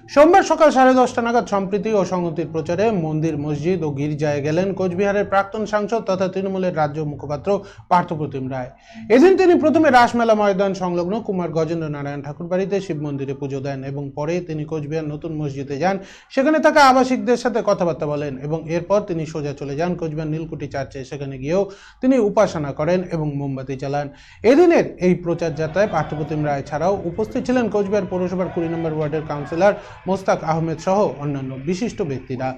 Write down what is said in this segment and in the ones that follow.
সোমবার সকাল 10:30 নাগাদ সম্প্রীতি ও সংহতির প্রচারে মন্দির, মসজিদ ও গির্জায় গেলেন কোচবিহারের প্রাক্তন সাংসদ তথা তৃণমূলের রাজ্য মুখপাত্র পার্থপ্রতিম রায়। এদিন তিনি প্রথমে রাসমেলা ময়দান সংলগ্ন কুমার গজেন্দ্র নারায়ণ ঠাকুর বাড়িতে শিব মন্দিরে পুজো দেন এবং পরে তিনি কোচবিহার নতুন মসজিদে যান, সেখানে থাকা আবাসিকদের সাথে কথাবার্তা বলেন এবং এরপর তিনি সোজা চলে যান কোচবিহার নীলকুঠি চার্চে। সেখানে গিয়েও তিনি উপাসনা করেন এবং মোমবাতি জ্বালান। এদিনের এই প্রচার যাত্রায় পার্থপ্রতিম রায় ছাড়াও উপস্থিত ছিলেন কোচবিহার পৌরসভার 20 নম্বর ওয়ার্ডের কাউন্সিলর মোস্তাক আহমেদ সহ অন্যান্য বিশিষ্ট ব্যক্তিরা।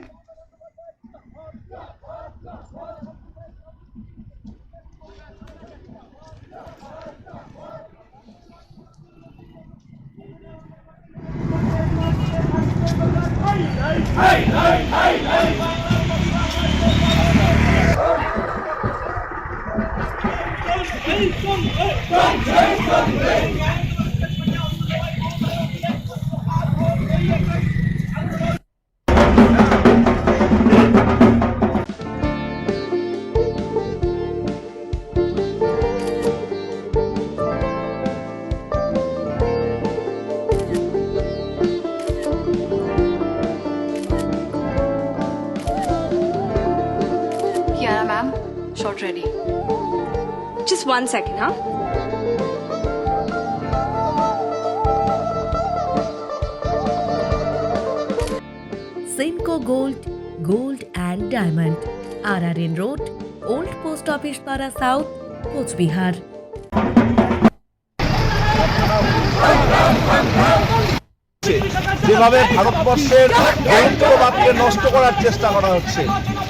Kiara ma'am, shot ready. Just 1 second, huh? Simco Gold and Diamond, RRN Road, Old Post Office Para South, Coachbihar. যেভাবে ভারতবর্ষের বহুত্ববাদকে নষ্ট করার চেষ্টা করা হচ্ছে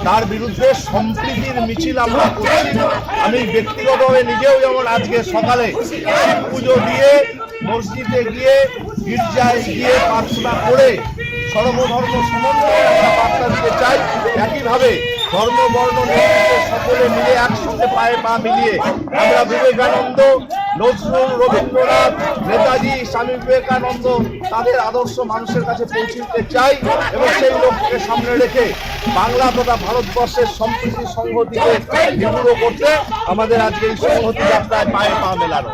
তার বিরুদ্ধে সম্প্রীতির মিছিল আমরা করছি। আমি ব্যক্তিগতভাবে নিজেও যেমন আজকে সকালে পুজো দিয়ে মসজিদে গিয়ে গির্জায় গিয়ে প্রার্থনা করে সর্বধর্ম সমন্বয়ে আমরা বার্তা দিতে চাই। একইভাবে ধর্ম বর্ণ নির্বিশেষে সকলে মিলে একসঙ্গে পায়ে পা মিলিয়ে আমরা বিবেকানন্দ, নজরুল, রবীন্দ্রনাথ, নেতাজি, স্বামী বিবেকানন্দ তাদের আদর্শ মানুষের কাছে পৌঁছে দিতে চাই এবং সেই লক্ষ্যকে সামনে রেখে বাংলা তথা ভারতবর্ষের সম্প্রীতি সংহতিকে দৃঢ় করতে আমাদের আজকে এই সংহতি যাত্রায় পায়ে পা মেলানো।